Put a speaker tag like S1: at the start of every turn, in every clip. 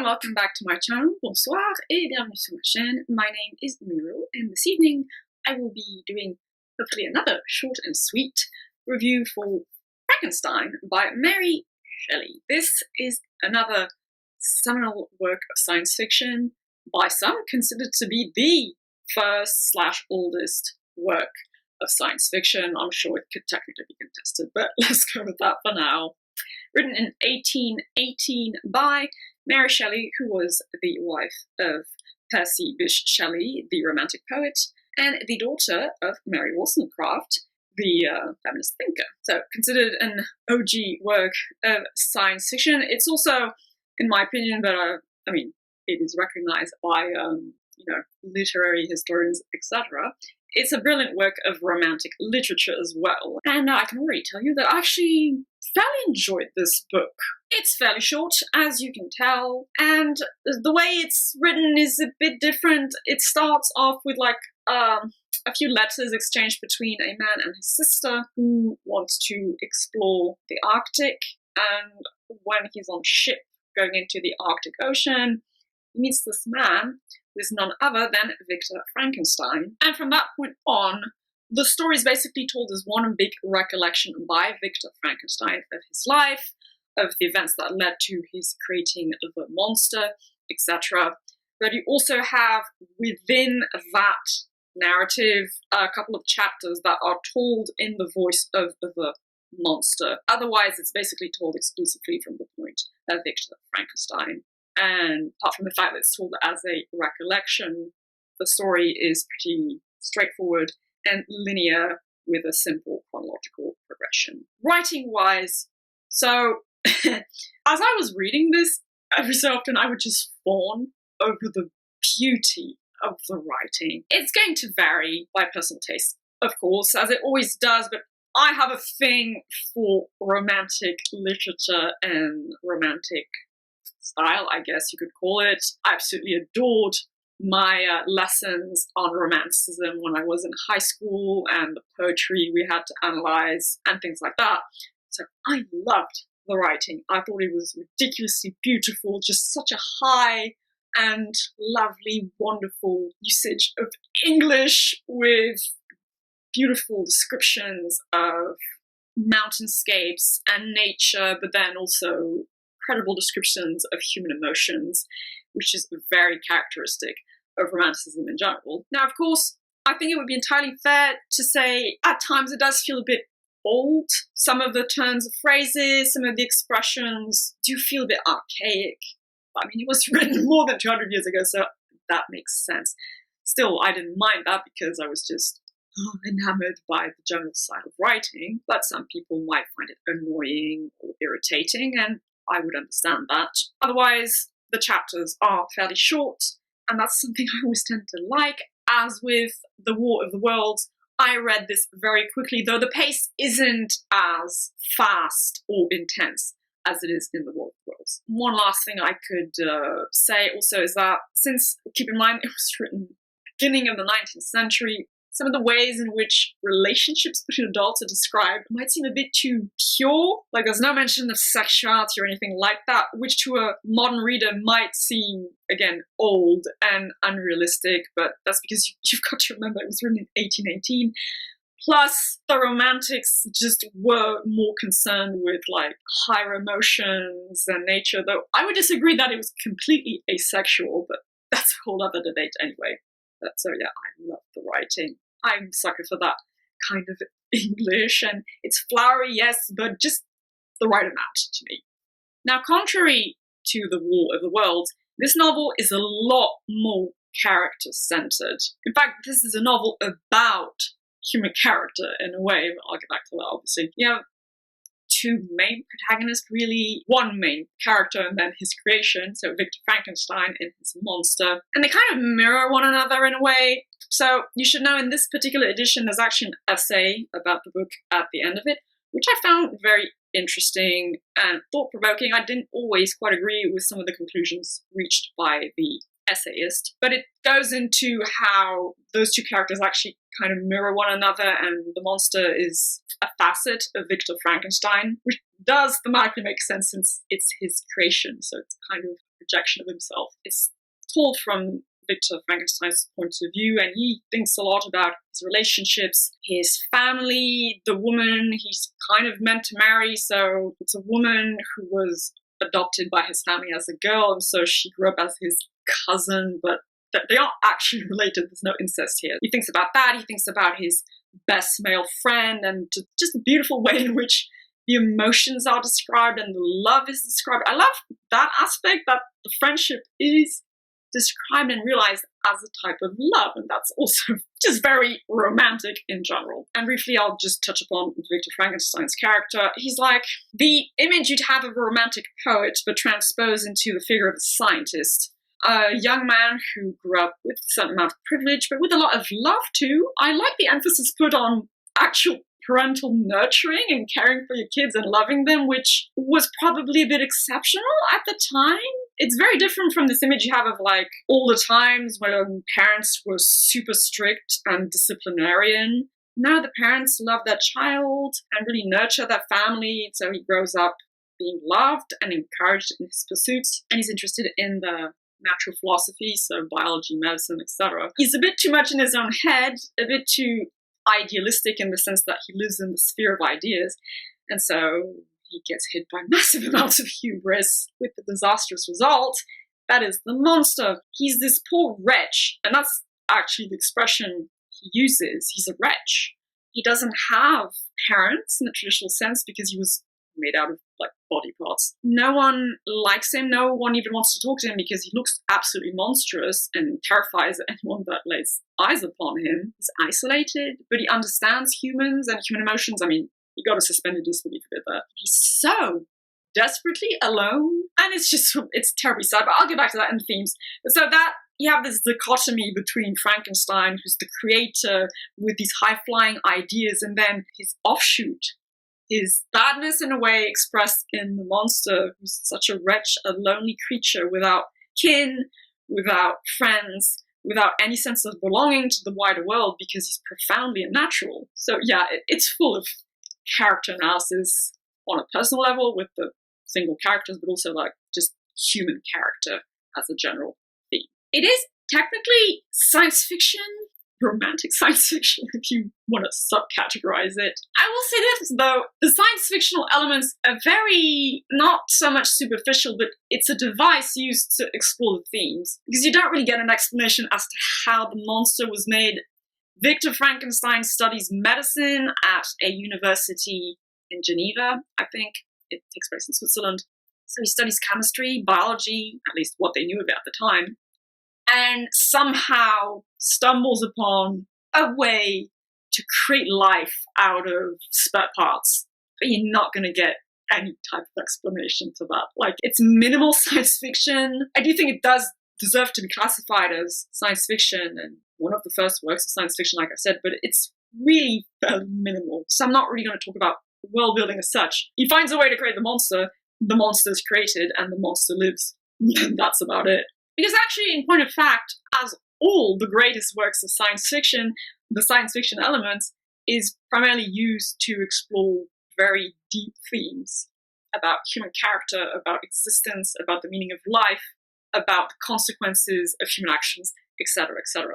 S1: and welcome back to my channel. Bonsoir et bienvenue sur ma chaîne. My name is Miro, and this evening I will be doing hopefully another short and sweet review for Frankenstein by Mary Shelley. This is another seminal work of science fiction, by some considered to be the first/oldest work of science fiction. I'm sure it could technically be contested, but let's go with that for now. Written in 1818 by Mary Shelley, who was the wife of Percy Bysshe Shelley, the Romantic poet, and the daughter of Mary Wollstonecraft, the feminist thinker. So, considered an OG work of science fiction. It's also, in my opinion, but I mean, it is recognized by literary historians, etc. It's a brilliant work of romantic literature as well. And I can already tell you that I actually fairly enjoyed this book. It's fairly short, as you can tell, and the way it's written is a bit different. It starts off with a few letters exchanged between a man and his sister who wants to explore the Arctic, and when he's on a ship going into the Arctic Ocean, he meets this man who is none other than Victor Frankenstein. And from that point on, the story is basically told as one big recollection by Victor Frankenstein of his life, of the events that led to his creating the monster, etc. But you also have within that narrative a couple of chapters that are told in the voice of the monster. Otherwise, it's basically told exclusively from the point of Victor Frankenstein. And apart from the fact that it's told as a recollection, the story is pretty straightforward and linear with a simple chronological progression. Writing-wise, so as I was reading this, every so often I would just fawn over the beauty of the writing. It's going to vary by personal taste, of course, as it always does, but I have a thing for romantic literature and romantic style, I guess you could call it. I absolutely adored my lessons on Romanticism when I was in high school, and the poetry we had to analyze and things like that. So I loved the writing. I thought it was ridiculously beautiful, just such a high and lovely, wonderful usage of English with beautiful descriptions of mountainscapes and nature, but then also credible descriptions of human emotions, which is very characteristic of Romanticism in general. Now, of course, I think it would be entirely fair to say at times it does feel a bit old. Some of the turns of phrases, some of the expressions do feel a bit archaic. I mean, it was written more than 200 years ago, so that makes sense. Still, I didn't mind that because I was just enamored by the general style of writing, but some people might find it annoying or irritating, and I would understand that. Otherwise, the chapters are fairly short, and that's something I always tend to like. As with The War of the Worlds, I read this very quickly, though the pace isn't as fast or intense as it is in The War of the Worlds. One last thing I could say also is that, since, keep in mind, it was written beginning of the 19th century, some of the ways in which relationships between adults are described might seem a bit too pure. Like, there's no mention of sexuality or anything like that, which to a modern reader might seem, again, old and unrealistic, but that's because you've got to remember it was written in 1818. Plus, the Romantics just were more concerned with, higher emotions and nature, though I would disagree that it was completely asexual, but that's a whole other debate anyway. So yeah, I love the writing. I'm a sucker for that kind of English, and it's flowery, yes, but just the right amount to me. Now, contrary to The War of the Worlds, this novel is a lot more character-centered. In fact, this is a novel about human character in a way, but I'll get back to that, obviously. You have two main protagonists, really. One main character and then his creation, so Victor Frankenstein and his monster. And they kind of mirror one another in a way. So you should know in this particular edition, there's actually an essay about the book at the end of it, which I found very interesting and thought-provoking. I didn't always quite agree with some of the conclusions reached by the essayist, but it goes into how those two characters actually kind of mirror one another, and the monster is a facet of Victor Frankenstein, which does thematically make sense since it's his creation, so it's kind of rejection of himself. It's told from Victor Frankenstein's point of view, and he thinks a lot about his relationships, his family, the woman he's kind of meant to marry. So it's a woman who was adopted by his family as a girl, and so she grew up as his cousin, but they aren't actually related. There's no incest here. He thinks about that. He thinks about his best male friend, and just the beautiful way in which the emotions are described and the love is described. I love that aspect, that the friendship is described and realized as a type of love, and that's also just very romantic in general. And briefly, I'll just touch upon Victor Frankenstein's character. He's like the image you'd have of a romantic poet, but transposed into the figure of a scientist. A young man who grew up with a certain amount of privilege, but with a lot of love too. I like the emphasis put on actual parental nurturing and caring for your kids and loving them, which was probably a bit exceptional at the time. It's very different from this image you have of like all the times when parents were super strict and disciplinarian. Now the parents love their child and really nurture their family, so he grows up being loved and encouraged in his pursuits, and he's interested in the natural philosophy, so biology, medicine, etc. He's a bit too much in his own head, a bit too idealistic in the sense that he lives in the sphere of ideas, and so he gets hit by massive amounts of hubris with the disastrous result. That is the monster. He's this poor wretch, and that's actually the expression he uses. He's a wretch. He doesn't have parents in the traditional sense because he was made out of like body parts. No one likes him. No one even wants to talk to him because he looks absolutely monstrous and terrifies anyone that lays eyes upon him. He's isolated, but he understands humans and human emotions. I mean, you got to suspend your disbelief a bit there. He's so desperately alone, and it's terribly sad, but I'll get back to that in the themes. So that you have this dichotomy between Frankenstein, who's the creator with these high-flying ideas, and then his offshoot, his badness in a way expressed in the monster, who's such a wretch, a lonely creature without kin, without friends, without any sense of belonging to the wider world because he's profoundly unnatural. So yeah, it's full of character analysis on a personal level with the single characters, but also like just human character as a general theme. It is technically science fiction, romantic science fiction, if you want to subcategorize it. I will say this though, the science fictional elements are very, not so much superficial, but it's a device used to explore the themes, because you don't really get an explanation as to how the monster was made. Victor Frankenstein studies medicine at a university in Geneva, I think. It takes place in Switzerland. So he studies chemistry, biology, at least what they knew of it at the time, and somehow stumbles upon a way to create life out of spare parts. But you're not going to get any type of explanation to that. Like, it's minimal science fiction. I do think it does deserve to be classified as science fiction and one of the first works of science fiction, like I said, but it's really fairly minimal. So I'm not really going to talk about world building as such. He finds a way to create the monster is created, and the monster lives. That's about it. Because actually, in point of fact, as all the greatest works of science fiction, the science fiction elements is primarily used to explore very deep themes about human character, about existence, about the meaning of life, about the consequences of human actions, etc., etc.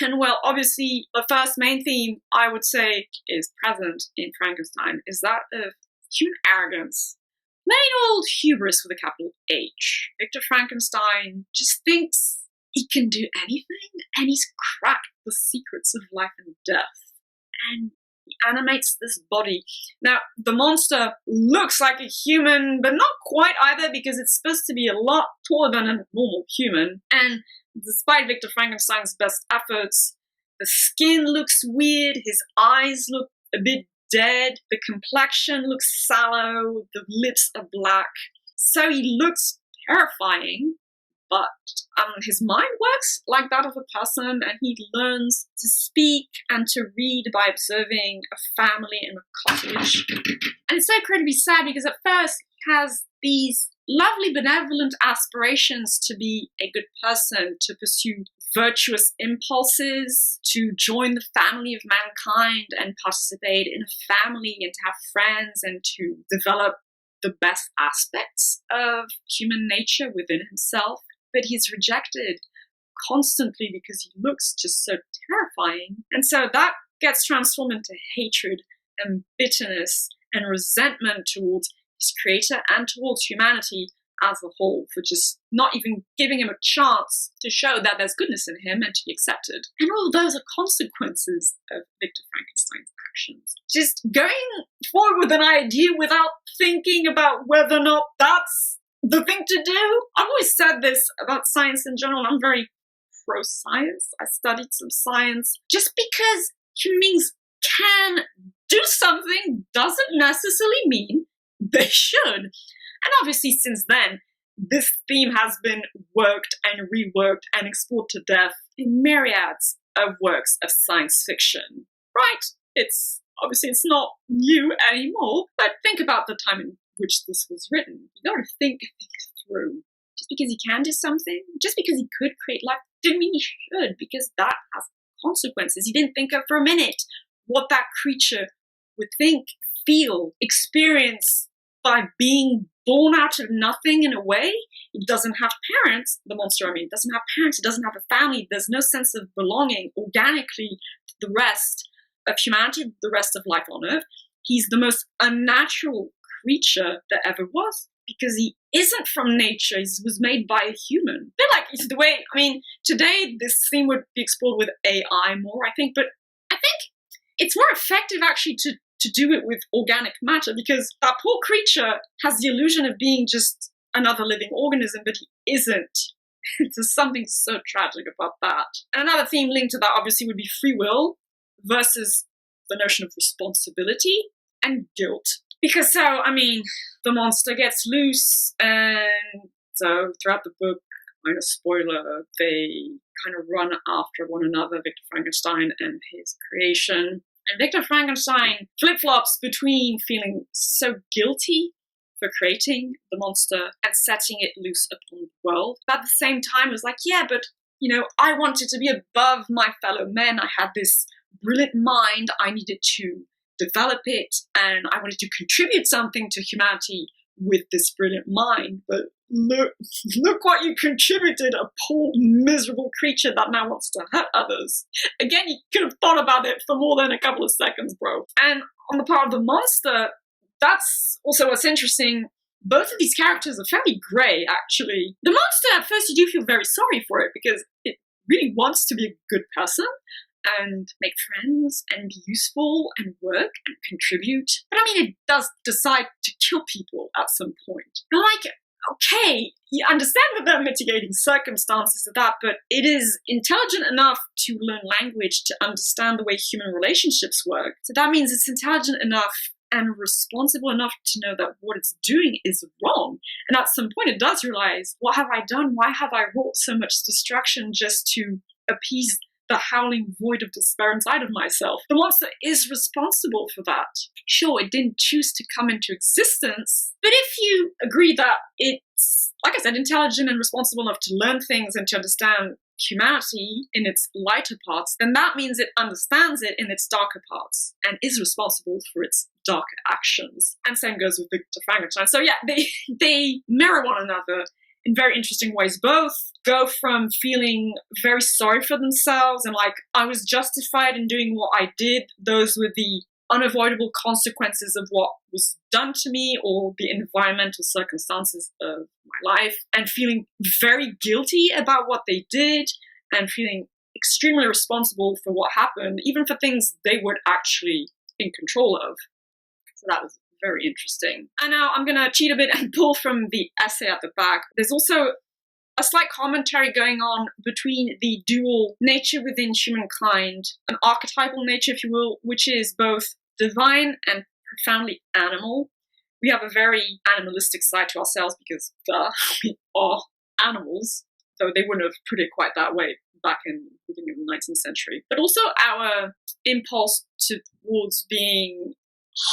S1: And well, obviously, the first main theme I would say is present in Frankenstein is that of human arrogance. Plain old hubris with a capital H. Victor Frankenstein just thinks he can do anything, and he's cracked the secrets of life and death. And he animates this body. Now, the monster looks like a human, but not quite either, because it's supposed to be a lot taller than a normal human. And despite Victor Frankenstein's best efforts, the skin looks weird, his eyes look a bit dead, the complexion looks sallow, the lips are black. So he looks terrifying, but his mind works like that of a person, and he learns to speak and to read by observing a family in a cottage. And it's so incredibly sad because at first he has these lovely benevolent aspirations to be a good person, to pursue virtuous impulses, to join the family of mankind and participate in a family and to have friends and to develop the best aspects of human nature within himself, but he's rejected constantly because he looks just so terrifying. And so that gets transformed into hatred and bitterness and resentment towards his creator and towards humanity as a whole for just not even giving him a chance to show that there's goodness in him and to be accepted. And all of those are consequences of Victor Frankenstein's actions. Just going forward with an idea without thinking about whether or not that's the thing to do. I've always said this about science in general. I'm very pro-science. I studied some science. Just because human beings can do something doesn't necessarily mean they should. And obviously since then, this theme has been worked and reworked and explored to death in myriads of works of science fiction. Right? It's not new anymore, but think about the time in which this was written. You gotta think through. Just because he can do something, just because he could create life, didn't mean he should, because that has consequences. He didn't think of for a minute what that creature would think, feel, experience by being born out of nothing in a way. He doesn't have parents, the monster, doesn't have parents, he doesn't have a family, there's no sense of belonging organically to the rest of humanity, the rest of life on Earth. He's the most unnatural creature that ever was, because he isn't from nature, he was made by a human. I feel like it's the way, today this theme would be explored with AI more, I think, but I think it's more effective actually to do it with organic matter, because that poor creature has the illusion of being just another living organism, but he isn't. There's something so tragic about that. And another theme linked to that obviously would be free will versus the notion of responsibility and guilt. Because the monster gets loose, and so throughout the book, minor spoiler, they kind of run after one another, Victor Frankenstein and his creation. And Victor Frankenstein flip-flops between feeling so guilty for creating the monster and setting it loose upon the world. But at the same time, it was like, yeah, but, I wanted to be above my fellow men. I had this brilliant mind. I needed to develop it, and I wanted to contribute something to humanity with this brilliant mind. But look what you contributed, a poor, miserable creature that now wants to hurt others. Again, you could have thought about it for more than a couple of seconds, bro. And on the part of the monster, that's also what's interesting. Both of these characters are fairly grey, actually. The monster, at first, you do feel very sorry for it, because it really wants to be a good person and make friends and be useful and work and contribute. But it does decide to kill people at some point. And okay, you understand that there are mitigating circumstances of that, but it is intelligent enough to learn language to understand the way human relationships work. So that means it's intelligent enough and responsible enough to know that what it's doing is wrong. And at some point it does realize, what have I done? Why have I wrought so much destruction just to appease the howling void of despair inside of myself? The monster is responsible for that. Sure, it didn't choose to come into existence, but if you agree that it's, like I said, intelligent and responsible enough to learn things and to understand humanity in its lighter parts, then that means it understands it in its darker parts and is responsible for its darker actions. And same goes with Victor Frankenstein. So yeah, they mirror one another in very interesting ways. Both go from feeling very sorry for themselves and I was justified in doing what I did, those were the unavoidable consequences of what was done to me or the environmental circumstances of my life, and feeling very guilty about what they did and feeling extremely responsible for what happened, even for things they weren't actually in control of. So that was very interesting. And now I'm going to cheat a bit and pull from the essay at the back. There's also a slight commentary going on between the dual nature within humankind, an archetypal nature, if you will, which is both divine and profoundly animal. We have a very animalistic side to ourselves because, we are animals, though they wouldn't have put it quite that way back in the beginning of the 19th century. But also our impulse towards being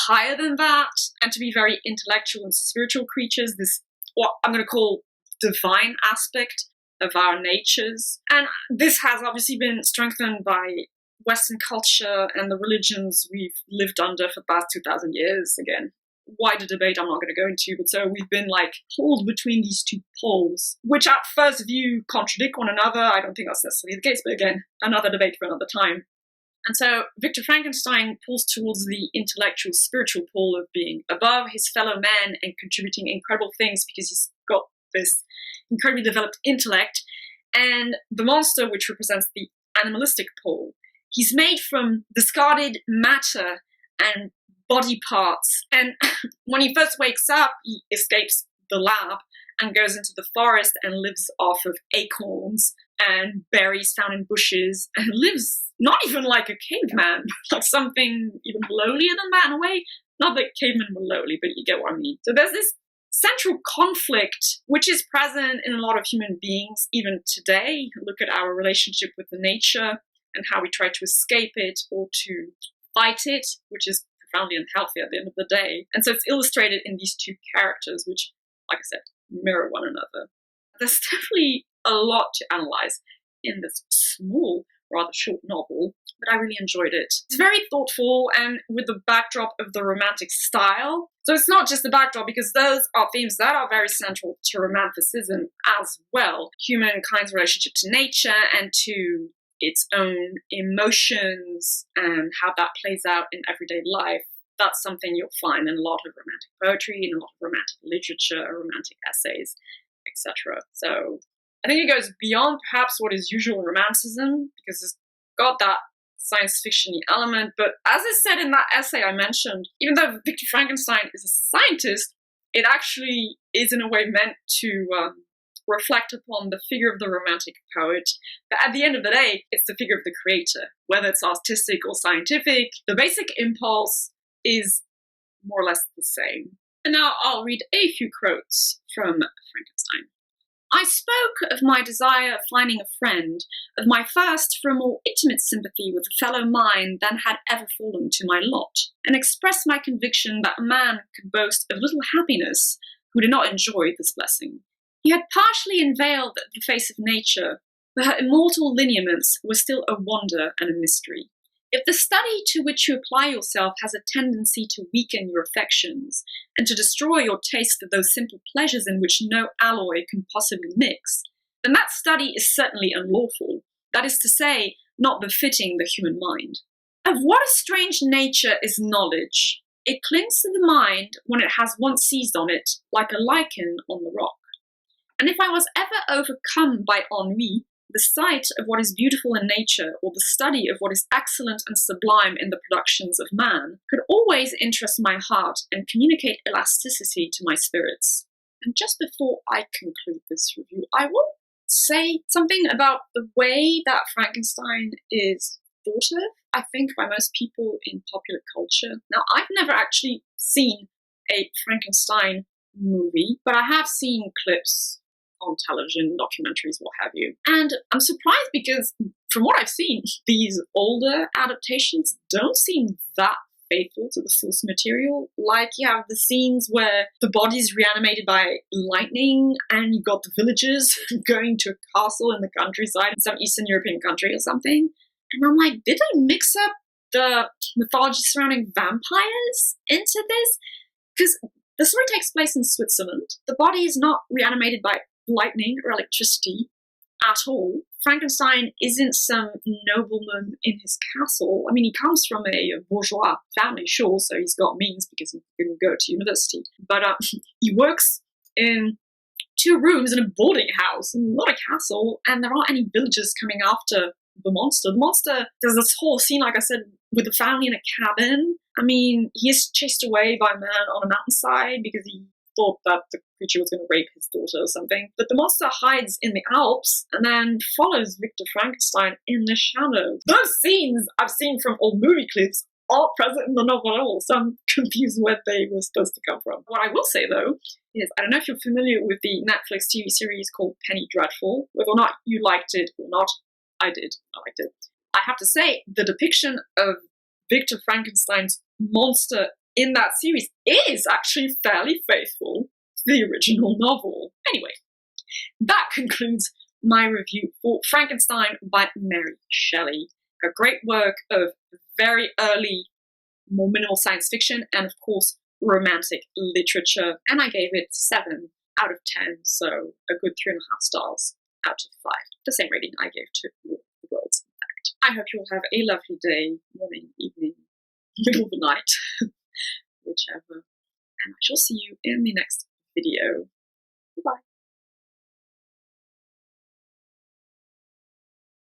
S1: higher than that and to be very intellectual and spiritual creatures, this, what I'm going to call divine aspect of our natures. And this has obviously been strengthened by Western culture and the religions we've lived under for the past 2,000 years. Again, wider debate I'm not going to go into, but so we've been like pulled between these two poles, which at first view contradict one another. I don't think that's necessarily the case, but again, another debate for another time. And so Victor Frankenstein pulls towards the intellectual, spiritual pole of being above his fellow man and contributing incredible things because he's got this incredibly developed intellect. And the monster, which represents the animalistic pole, he's made from discarded matter and body parts. And when he first wakes up, he escapes the lab and goes into the forest and lives off of acorns and berries found in bushes, and lives not even like a caveman, but like something even lowlier than that in a way. Not that cavemen were lowly, but you get what I mean. So there's this central conflict which is present in a lot of human beings even today. Look at our relationship with the nature and how we try to escape it or to fight it, which is profoundly unhealthy at the end of the day. And so it's illustrated in these two characters, which, like I said, mirror one another. There's definitely a lot to analyze in this small, rather short novel, but I really enjoyed it. It's very thoughtful and with the backdrop of the Romantic style. So it's not just the backdrop, because those are themes that are very central to Romanticism as well. Humankind's relationship to nature and to its own emotions and how that plays out in everyday life. That's something you'll find in a lot of Romantic poetry, in a lot of Romantic literature, Romantic essays, etc. So I think it goes beyond perhaps what is usual in Romanticism, because it's got that science fiction-y element. But as I said in that essay I mentioned, even though Victor Frankenstein is a scientist, it actually is in a way meant to reflect upon the figure of the Romantic poet. But at the end of the day, it's the figure of the creator. Whether it's artistic or scientific, the basic impulse is more or less the same. And now I'll read a few quotes from Frankenstein. I spoke of my desire of finding a friend, of my thirst for a more intimate sympathy with a fellow mind than had ever fallen to my lot, and expressed my conviction that a man could boast of little happiness who did not enjoy this blessing. He had partially unveiled the face of nature, but her immortal lineaments were still a wonder and a mystery. If the study to which you apply yourself has a tendency to weaken your affections and to destroy your taste for those simple pleasures in which no alloy can possibly mix, then that study is certainly unlawful, that is to say, not befitting the human mind. Of what a strange nature is knowledge! It clings to the mind when it has once seized on it, like a lichen on the rock. And if I was ever overcome by ennui, the sight of what is beautiful in nature, or the study of what is excellent and sublime in the productions of man, could always interest my heart and communicate elasticity to my spirits. And just before I conclude this review, I will say something about the way that Frankenstein is thought of, I think, by most people in popular culture. Now, I've never actually seen a Frankenstein movie, but I have seen clips on television, documentaries, what have you. And I'm surprised because from what I've seen, these older adaptations don't seem that faithful to the source material. Like, you have the scenes where the body's reanimated by lightning and you got the villagers going to a castle in the countryside in some Eastern European country or something. And I'm like, did they mix up the mythology surrounding vampires into this? Because the story takes place in Switzerland. The body is not reanimated by lightning or electricity at all. Frankenstein isn't some nobleman in his castle. I mean, he comes from a bourgeois family, sure, so he's got means because he didn't go to university. But he works in 2 rooms in a boarding house, not a castle, and there aren't any villagers coming after the monster. The monster, there's this whole scene, like I said, with the family in a cabin. I mean, he is chased away by a man on a mountainside because he thought that the creature was going to rape his daughter or something. But the monster hides in the Alps and then follows Victor Frankenstein in the shadows. Those scenes I've seen from old movie clips aren't present in the novel at all, so I'm confused where they were supposed to come from. What I will say, though, is I don't know if you're familiar with the Netflix TV series called Penny Dreadful. Whether or not you liked it or not, I did. I liked it. I have to say, the depiction of Victor Frankenstein's monster in that series is actually fairly faithful to the original novel. Anyway, that concludes my review for Frankenstein by Mary Shelley. A great work of very early, more minimal science fiction, and of course, romantic literature, and I gave it 7 out of 10, so a good 3.5 stars out of 5. The same rating I gave to The World's Impact. I hope you'll have a lovely day, morning, evening, middle of the night, whichever, and I shall see you in the next video.